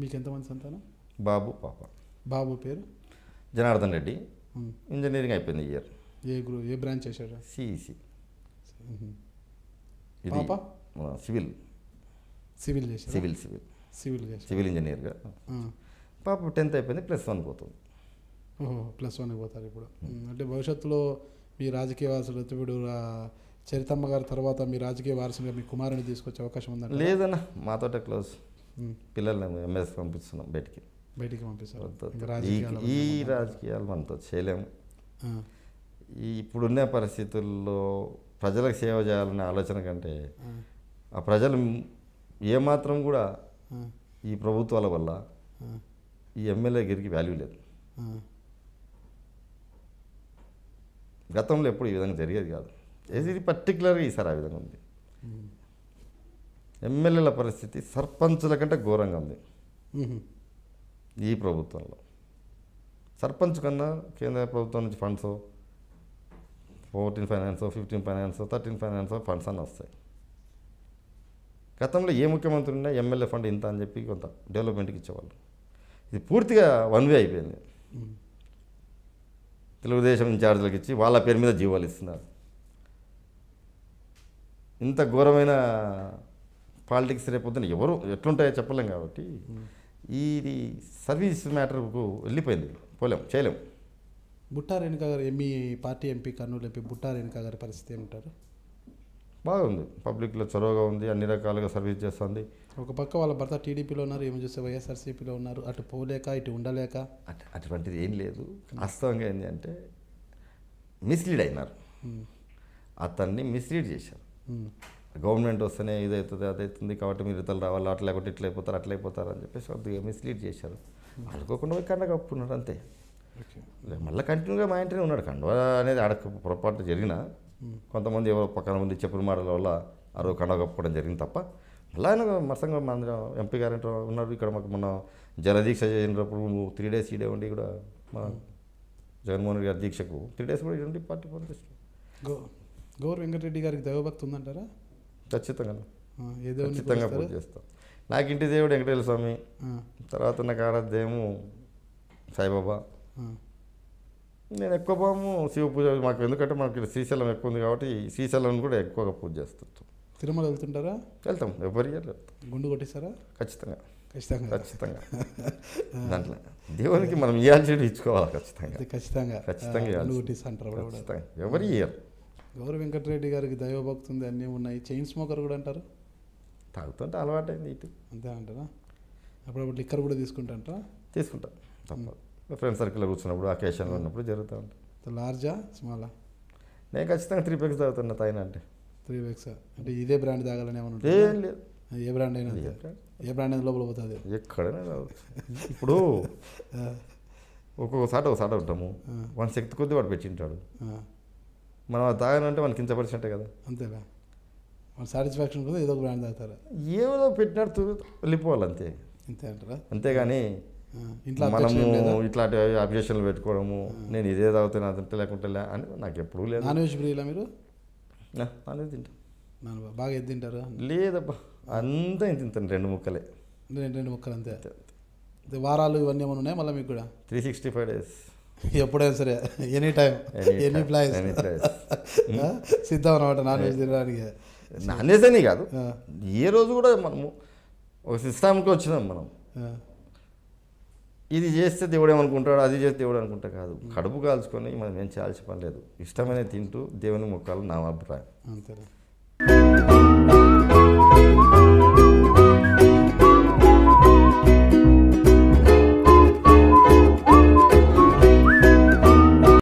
మీకు ఎంతమంది సంతానం? బాబు పాప. బాబు పేరు జనార్దన్ రెడ్డి. ఇంజనీరింగ్ అయిపోయింది ఇయర్. ఏ బ్రాంచ్ చేశారు? సిఈసి. పాప సివిల్ చేశారు. సివిల్ ఇంజనీర్గా. పాప 10th అయిపోయింది, +1 పోతుంది. ఓహో, +1 పోతారు ఇప్పుడు. అంటే భవిష్యత్తులో మీ రాజకీయ వారసులు ఇప్పుడు చరితమ్మ గారి తర్వాత మీ రాజకీయ వారసులుగా మీ కుమారుని తీసుకొచ్చే అవకాశం ఉందా? లేదన్న, మాతోటే క్లోజ్. పిల్లల్ని ఎంఎస్ పంపిస్తున్నాం బయటికి పంపిస్తారు. ఈ రాజకీయాలు మనతో చేయలేము. ఇప్పుడున్న పరిస్థితుల్లో ప్రజలకు సేవ చేయాలనే ఆలోచన కంటే ఆ ప్రజలు ఏమాత్రం కూడా ఈ ప్రభుత్వాల వల్ల ఈ ఎమ్మెల్యే గారికి వాల్యూ లేదు. గతంలో ఎప్పుడు ఈ విధంగా జరిగేది కాదు. ఇది పర్టికులర్గా ఈసారి ఆ విధంగా ఉంది. ఎమ్మెల్యేల పరిస్థితి సర్పంచుల కంటే ఘోరంగా ఉంది ఈ ప్రభుత్వంలో. సర్పంచ్ కన్నా కేంద్ర ప్రభుత్వం నుంచి funds 14 finance, 15 finance, 13 finance funds అన్నీ వస్తాయి. గతంలో ఏ ముఖ్యమంత్రి ఉన్నా ఎమ్మెల్యే ఫండ్ ఇంత అని చెప్పి కొంత డెవలప్మెంట్కి ఇచ్చేవాళ్ళు. ఇది పూర్తిగా వన్ వే అయిపోయింది. తెలుగుదేశం ఇన్ఛార్జీలకు ఇచ్చి వాళ్ళ పేరు మీద జీవాలు ఇస్తున్నారు. ఇంత ఘోరమైన పాలిటిక్స్ రేపొద్దున ఎవరు ఎట్లుంటాయో చెప్పలేం. కాబట్టి ఇది సర్వీస్ మ్యాటర్కు వెళ్ళిపోయింది, చేయలేం. బుట్టా రేణుకా గారు మీ party MP, Kurnool MP Butta Renuka గారి పరిస్థితి ఏమిటారు? బాగుంది, పబ్లిక్లో చొరవగా ఉంది, అన్ని రకాలుగా సర్వీస్ చేస్తుంది. ఒక పక్క వాళ్ళ భర్త టీడీపీలో ఉన్నారు, ఏమో చూస్తే వైఎస్ఆర్సీపీలో ఉన్నారు. అటు పోలేక ఇటు ఉండలేక అటువంటిది ఏం లేదు. వాస్తవంగా ఏంటి అంటే మిస్లీడ్ అయినారు. అతన్ని మిస్లీడ్ చేశారు. గవర్నమెంట్ వస్తేనే ఇదవుతుంది అదవుతుంది కాబట్టి మీరు ఇతరులు రావాలి, అట్లా లేకపోతే అట్లయిపోతారు అని చెప్పేసి కొద్దిగా మిస్లీడ్ చేశారు. అనుకోకుండా పోయి కండ కప్పుకున్నాడు అంతే. మళ్ళీ కంటిన్యూగా మా ఇంటనే ఉన్నాడు. కండువ అనేది పొరపాటు జరిగినా కొంతమంది ఎవరో పక్కన మంది చెప్పుల మాటల వల్ల అరవై కండువ కప్పుకోవడం జరిగింది తప్ప మళ్ళీ ఆయన మరసంగా మన ఎంపీ గారు ఉన్నారు. ఇక్కడ మాకు మొన్న జలదీక్ష చేసినప్పుడు 3 days ఈడే ఉండి కూడా మా జగన్మోహన్ రెడ్డి గారి దీక్షకు 3 days కూడా ఇటువంటి పార్టీ పంపిస్తారు. గౌరవ వెంకటరెడ్డి గారికి దైవభక్తి ఉందంటారా? ఖచ్చితంగా పూజ చేస్తాం. నాకు ఇంటి దేవుడు వెంకటేశ్వర స్వామి, తర్వాత నాకు ఆరాధ్యము సాయిబాబా. నేను ఎక్కువ భాగము శివ పూజ మాకు, ఎందుకంటే మనకి శ్రీశైలం ఎక్కువ ఉంది కాబట్టి శ్రీశైలం కూడా ఎక్కువగా పూజ చేస్తుంటాం. తిరుమల వెళ్తుంటారా? వెళ్తాం, ఎవరి ఇయర్ గుండు కొట్టేస్తారా? ఖచ్చితంగా దాంట్లో దేవునికి మనం ఇవ్వాల్సి ఇచ్చుకోవాలి. ఖచ్చితంగా ఎవరి ఇయర్. గౌరవ వెంకటరెడ్డి గారికి దైవభక్తి ఉంది, అన్నీ ఉన్నాయి. చైన్ స్మోకర్ కూడా అంటారు. తాగుతుంటే అలవాటైంది ఇటు. అంతే అంటారా? అప్పుడప్పుడు లిక్కర్ కూడా తీసుకుంటా తప్పదు. ఫ్రెండ్ సర్కిల్లో కూర్చున్నప్పుడు అకేషన్లో ఉన్నప్పుడు జరుగుతూ ఉంటుంది. లార్జా స్మాలా? నేను ఖచ్చితంగా 3 packs తాగుతున్నా. తాగిన అంటే 3 packs. అంటే ఇదే బ్రాండ్ తాగాలని ఏమన్నా? ఏం లేదు, ఏ బ్రాండ్ అయినా ఏ బ్రాండ్ అయినా లోపల పోతుంది, ఎక్కడైనా తాగవచ్చు. ఇప్పుడు ఒక్కొక్కసారి ఉంటాము, వన్ శక్తి కొద్దీ వాడు పెట్టింటాడు. మనం అది తాగానంటే మనకి కించపరిచినట్టే కదా. అంతేనా? మన సాటిస్ఫాక్షన్ కూడా ఏదో ఒక బ్రాండ్ తాగుతారా? ఏదో పెట్టినట్టు వెళ్ళిపోవాలి అంతే అంటారా? అంతేగాని మనము ఇట్లాంటి అబ్జెక్షన్లు పెట్టుకోవడము, నేను ఇదే తాగుతాను అదంటే లేకుంటే అని నాకు ఎప్పుడు లేదు. నాన్ వెజ్ ప్రియులా మీరు? నాన్ వెజ్ తింటాం. బాగా ఎద్దు తింటారా? లేదబ్బా, అంతా ఇంత తింటాను, 2 ముక్కలే. 2 ముక్కలు అంతే. వారాలు ఇవన్నీ ఏమైనా ఉన్నాయి మళ్ళీ మీకు కూడా? 365 days ఎప్పుడైనా సరే, ఎనీ టైం ఎనీ ప్లేస్ సిద్ధం అనమాట నాన్ వెజ్ తినడానికి. నాన్ వెజ్ అని కాదు, ఏ రోజు కూడా మనము ఒక సిస్టమ్కి వచ్చినాం. మనం ఇది చేస్తే దేవుడు ఏమనుకుంటాడు, అది చేస్తే దేవుడు అనుకుంటా కాదు. కడుపు కాల్చుకొని మనం ఏం చేయాల్సిన పని లేదు. ఇష్టమైన తింటూ దేవుని మొక్కాలు నా అభిప్రాయం. అంతే.